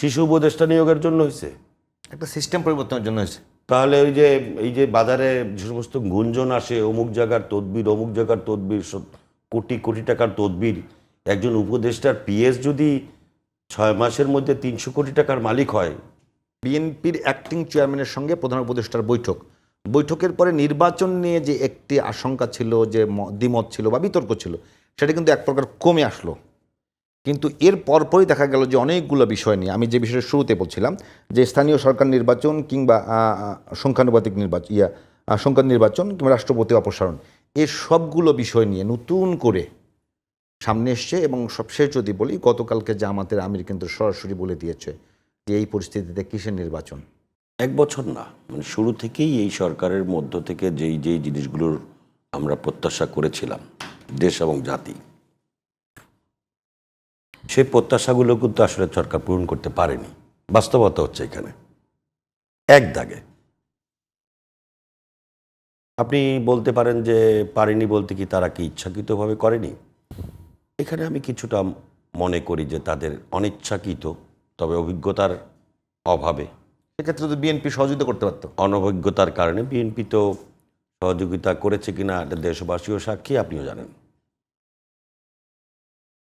শিশু উপদেষ্টা নিয়োগের জন্য হয়েছে, একটা সিস্টেম পরিবর্তনের জন্য হয়েছে। তাহলে এই যে বাজারে যে সমস্ত গুঞ্জন আসে অমুক জায়গার তদবির, অমুক জায়গার তদবির, কোটি কোটি টাকার তদবির, একজন উপদেষ্টার পিএস যদি 6 মাসের মধ্যে 300 কোটি টাকার মালিক হয়। বিএনপির অ্যাক্টিং চেয়ারম্যানের সঙ্গে প্রধান উপদেষ্টার বৈঠকের পরে নির্বাচন নিয়ে যে একটি আশঙ্কা ছিল, যে দ্বিমত ছিল বা বিতর্ক ছিল, সেটা কিন্তু এক প্রকার কমে আসলো। কিন্তু এর পরপরই দেখা গেল যে অনেকগুলো বিষয় নিয়ে, আমি যে বিষয়টা শুরুতে বলছিলাম, যে স্থানীয় সরকার নির্বাচন কিংবা সংখ্যানুপাতিক নির্বাচন কিংবা রাষ্ট্রপতি অপসারণ, এর সবগুলো বিষয় নিয়ে নতুন করে সামনে এসছে। এবং সবশেষ যদি বলি, গতকালকে জামাতের আমির কিন্তু সরাসরি বলে দিয়েছে যে এই পরিস্থিতিতে কিসের নির্বাচন। 1 বছর না, মানে শুরু থেকেই এই সরকারের মধ্য থেকে যেই জিনিসগুলোর আমরা প্রত্যাশা করেছিলাম দেশ এবং জাতি, সেই প্রত্যাশাগুলো কিন্তু আসলে সরকার পূরণ করতে পারেনি। বাস্তবতা হচ্ছে এখানে এক দাগে। আপনি বলতে পারেন যে পারেনি বলতে কি তারা কি ইচ্ছাকৃতভাবে করেনি? এখানে আমি কিছুটা মনে করি যে তাদের অনিচ্ছাকৃত, তবে অভিজ্ঞতার অভাবে, সেক্ষেত্রে তো বিএনপি সহযোগিতা করতে পারতো। অনভিজ্ঞতার কারণে বিএনপি তো সহযোগিতা করেছে কিনা এটা দেশবাসীও সাক্ষী, আপনিও জানেন।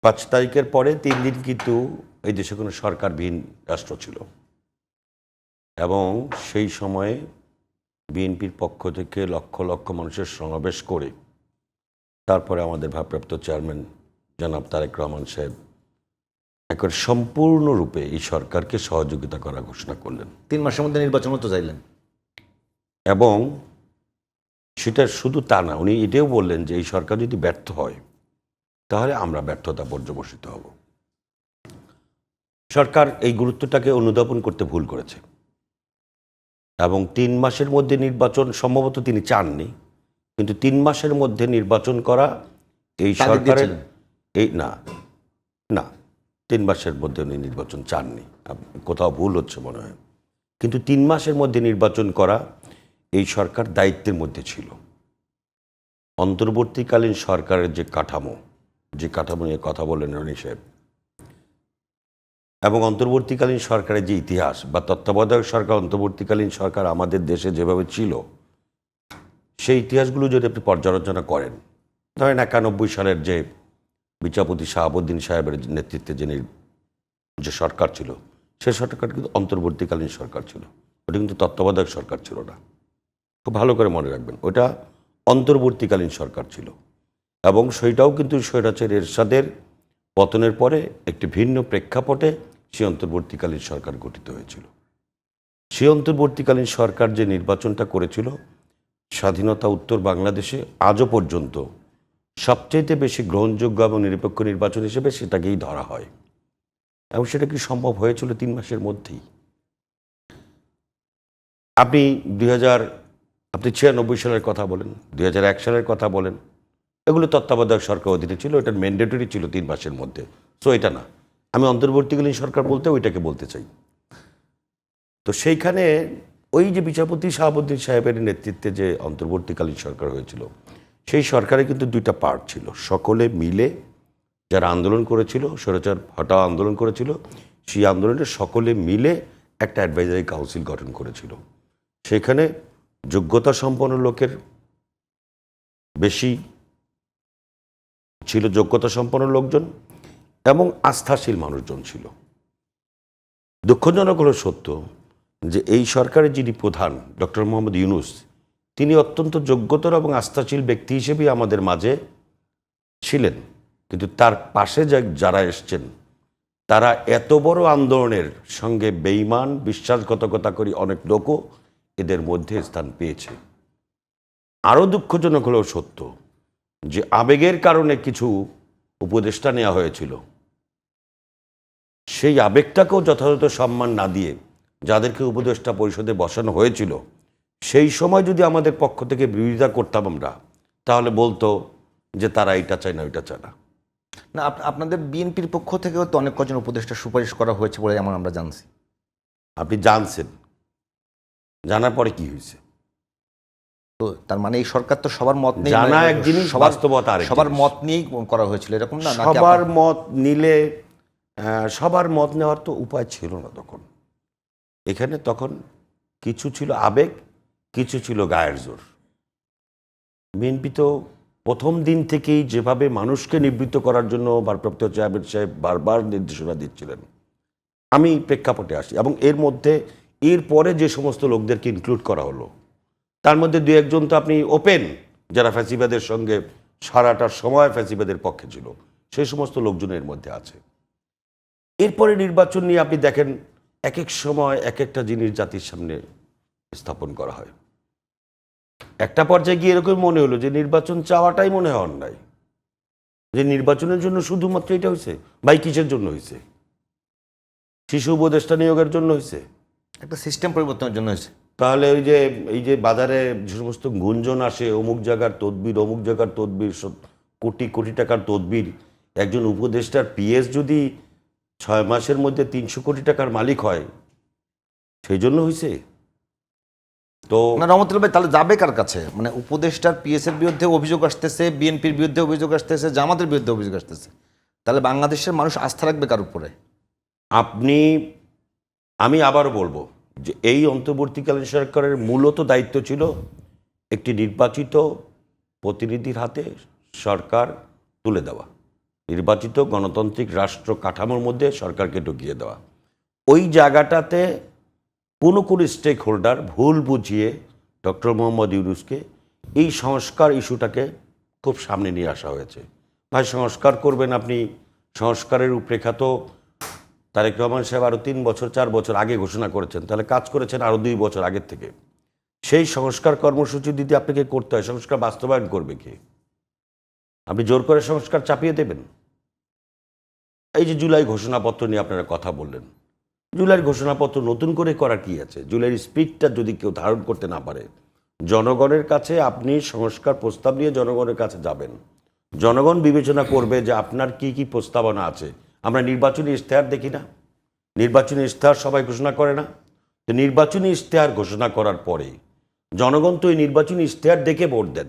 5 তারিখের পরে 3 দিন কিন্তু এই দেশে কোনো সরকারবিহীন রাষ্ট্র ছিল, এবং সেই সময়ে বিএনপির পক্ষ থেকে লক্ষ লক্ষ মানুষের সমাবেশ করে তারপরে আমাদের ভারপ্রাপ্ত চেয়ারম্যান জনাব তারেক রহমান সাহেব একেবারে সম্পূর্ণরূপে এই সরকারকে সহযোগিতা করা ঘোষণা করলেন। 3 মাসের মধ্যে নির্বাচন হতে চাইলেন। এবং সেটা শুধু তা না, উনি এটাও বললেন যে এই সরকার যদি ব্যর্থ হয় তাহলে আমরা ব্যর্থতা পর্যবসিত হব। সরকার এই গুরুত্বটাকে অনুধাবন করতে ভুল করেছে, এবং 3 মাসের মধ্যে নির্বাচন সম্ভবত তিনি চাননি, কিন্তু 3 মাসের মধ্যে নির্বাচন করা এই সরকারের এই না না 3 মাসের মধ্যে উনি নির্বাচন চাননি, কোথাও ভুল হচ্ছে মনে হয়। কিন্তু 3 মাসের মধ্যে নির্বাচন করা এই সরকার দায়িত্বের মধ্যে ছিল। অন্তর্বর্তীকালীন সরকারের যে কাঠামো নিয়ে কথা বললেন রনি সাহেব, এবং অন্তর্বর্তীকালীন সরকারের যে ইতিহাস বা তত্ত্বাবধায়ক সরকার, অন্তর্বর্তীকালীন সরকার আমাদের দেশে যেভাবে ছিল, সেই ইতিহাসগুলো যদি আপনি পর্যালোচনা করেন, ধরেন 91 সালের যে বিচারপতি শাহাবুদ্দিন সাহেবের নেতৃত্বে যে সরকার ছিল, সে সরকার কিন্তু অন্তর্বর্তীকালীন সরকার ছিল, ওটা কিন্তু তত্ত্বাবধায়ক সরকার ছিল না। খুব ভালো করে মনে রাখবেন, ওটা অন্তর্বর্তীকালীন সরকার ছিল। এবং সেইটাও কিন্তু স্বৈরাচার এরশাদের পতনের পরে একটি ভিন্ন প্রেক্ষাপটে সেই অন্তর্বর্তীকালীন সরকার গঠিত হয়েছিল। সেই অন্তর্বর্তীকালীন সরকার যে নির্বাচনটা করেছিল, স্বাধীনতা উত্তর বাংলাদেশে আজও পর্যন্ত সবচেয়ে বেশি গ্রহণযোগ্য এবং নিরপেক্ষ নির্বাচন হিসেবে সেটাকেই ধরা হয়। এবং সেটা কি সম্ভব হয়েছিল 3 মাসের মধ্যেই? আপনি 96 সালের কথা বলেন, 2001 সালের কথা বলেন, এগুলো তত্ত্বাবধায়ক সরকার অধীনে ছিল, এটা ম্যান্ডেটরি ছিল 3 মাসের মধ্যে। সো এটা না, আমি অন্তর্বর্তীকালীন সরকার বলতে ওইটাকে বলতে চাই। তো সেইখানে ওই যে বিচারপতি শাহাবুদ্দিন সাহেবের নেতৃত্বে যে অন্তর্বর্তীকালীন সরকার হয়েছিল, সেই সরকারে কিন্তু 2টা পার্ট ছিল। সকলে মিলে যারা আন্দোলন করেছিল, স্বৈরাচার হটাও আন্দোলন করেছিল, সেই আন্দোলনে সকলে মিলে একটা অ্যাডভাইজারি কাউন্সিল গঠন করেছিল। সেখানে যোগ্যতা সম্পন্ন লোকের বেশি ছিল, যোগ্যতা সম্পন্ন লোকজন এবং আস্থাশীল মানুষজন ছিল। দুঃখজনক হলো সত্য যে এই সরকারের যিনি প্রধান ডক্টর মোহাম্মদ ইউনূস, তিনি অত্যন্ত যোগ্যতর এবং আস্থাশীল ব্যক্তি হিসেবেই আমাদের মাঝে ছিলেন, কিন্তু তার পাশে যারা এসছেন তারা এত বড় আন্দোলনের সঙ্গে বেঈমান বিশ্বাসঘাতকতা করি অনেক লোকও এদের মধ্যে স্থান পেয়েছে। আরও দুঃখজনক হলেও সত্য যে আবেগের কারণে কিছু উপদেষ্টা নেওয়া হয়েছিল, সেই আবেগটাকেও যথাযথ সম্মান না দিয়ে যাদেরকে উপদেষ্টা পরিষদে বসানো হয়েছিল, সেই সময় যদি আমাদের পক্ষ থেকে বিরোধিতা করতাম আমরা, তাহলে বলতো যে তারা এটা চায় না ওইটা চায় না। না, আপনাদের বিএনপির পক্ষ থেকেও তো অনেক কজন উপদেষ্টা সুপারিশ করা হয়েছে বলে এমন আমরা জানছি। আপনি জানছেন, জানার পরে কি হয়েছে? তো তার মানে এই সরকার তো সবার মত নিয়ে, জানা এক জিনিস, বাস্তবতা আরেক সবার জিনিস। মত নিয়েই করা হয়েছিল, এরকম না? সবার মত নিলে সবার মত নেওয়ার তো উপায় ছিল না তখন। এখানে তখন কিছু ছিল আবেগ, কিছু ছিল গায়ের জোর। বিএনপি তো প্রথম দিন থেকেই যেভাবে মানুষকে নিবৃত্ত করার জন্য ভারপ্রাপ্ত চেয়ারম্যান সাহেব বারবার নির্দেশনা দিচ্ছিলেন, আমি প্রেক্ষাপটে আসি এবং এর মধ্যে এরপরে যে সমস্ত লোকদেরকে ইনক্লুড করা হলো তার মধ্যে দু একজন তো আপনি ওপেন, যারা ফ্যাসিবাদের সঙ্গে সারাটার সময় ফ্যাসিবাদের পক্ষে ছিল, সেই সমস্ত লোকজনের মধ্যে আছে। এরপরে নির্বাচন নিয়ে আপনি দেখেন এক এক সময় এক একটা জিনিস জাতির সামনে স্থাপন করা হয়। একটা পর্যায়ে গিয়ে এরকম মনে হলো যে নির্বাচন চাওয়াটাই মনে হয় অন্যায়, যে নির্বাচনের জন্য শুধুমাত্র এটা হয়েছে, ভাই কিসের জন্য হয়েছে? শিশু উপদেষ্টা নিয়োগের জন্য হয়েছে? একটা সিস্টেম পরিবর্তনের জন্য হয়েছে। তাহলে ওই যে এই যে বাজারে যে সমস্ত গুঞ্জন আসে, অমুক জায়গার তদবির, অমুক জায়গার তদবির, কোটি কোটি টাকার তদবির, একজন উপদেষ্টার পিএস যদি 6 মাসের মধ্যে 300 কোটি টাকার মালিক হয়, সেই জন্য হয়েছে? তো না রহমতুল্লাহ ভাই, তাহলে যাবে কার কাছে? মানে উপদেষ্টার পিএস এর বিরুদ্ধে অভিযোগ আসতেছে, বিএনপির বিরুদ্ধে অভিযোগ আসতেছে, জামাতের বিরুদ্ধে অভিযোগ আসতেছে, তাহলে বাংলাদেশের মানুষ আস্থা রাখবে কার উপরে? আমি আবারও বলবো যে এই অন্তর্বর্তীকালীন সরকারের মূলত দায়িত্ব ছিল একটি নির্বাচিত প্রতিনিধির হাতে সরকার তুলে দেওয়া, নির্বাচিত গণতান্ত্রিক রাষ্ট্র কাঠামোর মধ্যে সরকারকে ঢুকিয়ে দেওয়া। ওই জায়গাটাতে কোনো স্টেক হোল্ডার ভুল বুঝিয়ে ডক্টর মোহাম্মদ ইউনূসকে এই সংস্কার ইস্যুটাকে খুব সামনে নিয়ে আসা হয়েছে। ভাই সংস্কার করবেন আপনি, সংস্কারের রূপরেখা তো তারেক রহমান সাহেব আরও 3 বছর 4 বছর আগে ঘোষণা করেছেন, তাহলে কাজ করেছেন আরও 2 বছর আগের থেকে। সেই সংস্কার কর্মসূচি যদি আপনাকে করতে হয়, সংস্কার বাস্তবায়ন করবে কে? আপনি জোর করে সংস্কার চাপিয়ে দেবেন? এই যে জুলাই ঘোষণাপত্র নিয়ে আপনারা কথা বললেন, জুলাইয়ের ঘোষণাপত্র নতুন করে করার কি আছে? জুলাইয়ের স্পিডটা যদি কেউ ধারণ করতে না পারে, জনগণের কাছে আপনি সংস্কার প্রস্তাব নিয়ে জনগণের কাছে যাবেন, জনগণ বিবেচনা করবে যে আপনার কি কি প্রস্তাবনা আছে। আমরা নির্বাচনী ইশতেহার দেখি না? নির্বাচনী ইশতেহার সবাই ঘোষণা করে না? তো নির্বাচনী ইশতেহার ঘোষণা করার পরে জনগণ তো এই নির্বাচনী ইশতেহার দেখে ভোট দেন।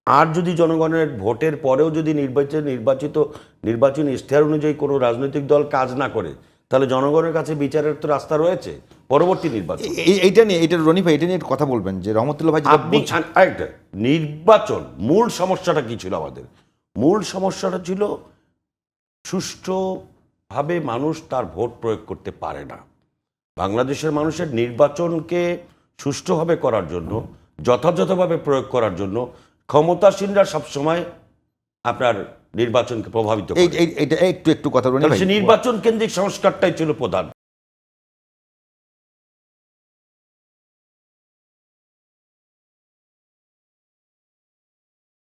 আর যদি জনগণের ভোটের পরেও যদি নির্বাচনী ইশতেহার অনুযায়ী কোনো রাজনৈতিক দল কাজ না করে, তাহলে জনগণের কাছে বিচারের তো রাস্তা রয়েছে পরবর্তী নির্বাচন। এইটা নিয়ে, এটা রনি ভাই, এটা নিয়ে একটু কথা বলবেন যে রহমতুল্লাহ ভাই যেটা আপনি আরেকটা নির্বাচন, মূল সমস্যাটা কি ছিল আমাদের? মূল সমস্যাটা ছিল সুষ্ঠুভাবে মানুষ তার ভোট প্রয়োগ করতে পারে না। বাংলাদেশের মানুষের নির্বাচনকে সুষ্ঠুভাবে করার জন্য, যথাযথভাবে প্রয়োগ করার জন্য ক্ষমতাসীনরা সবসময় আপনার নির্বাচনকে প্রভাবিত করে। এইটা একটু কথা রনি ভাই, নির্বাচন কেন্দ্রিক সংস্কারটাই ছিল প্রধান।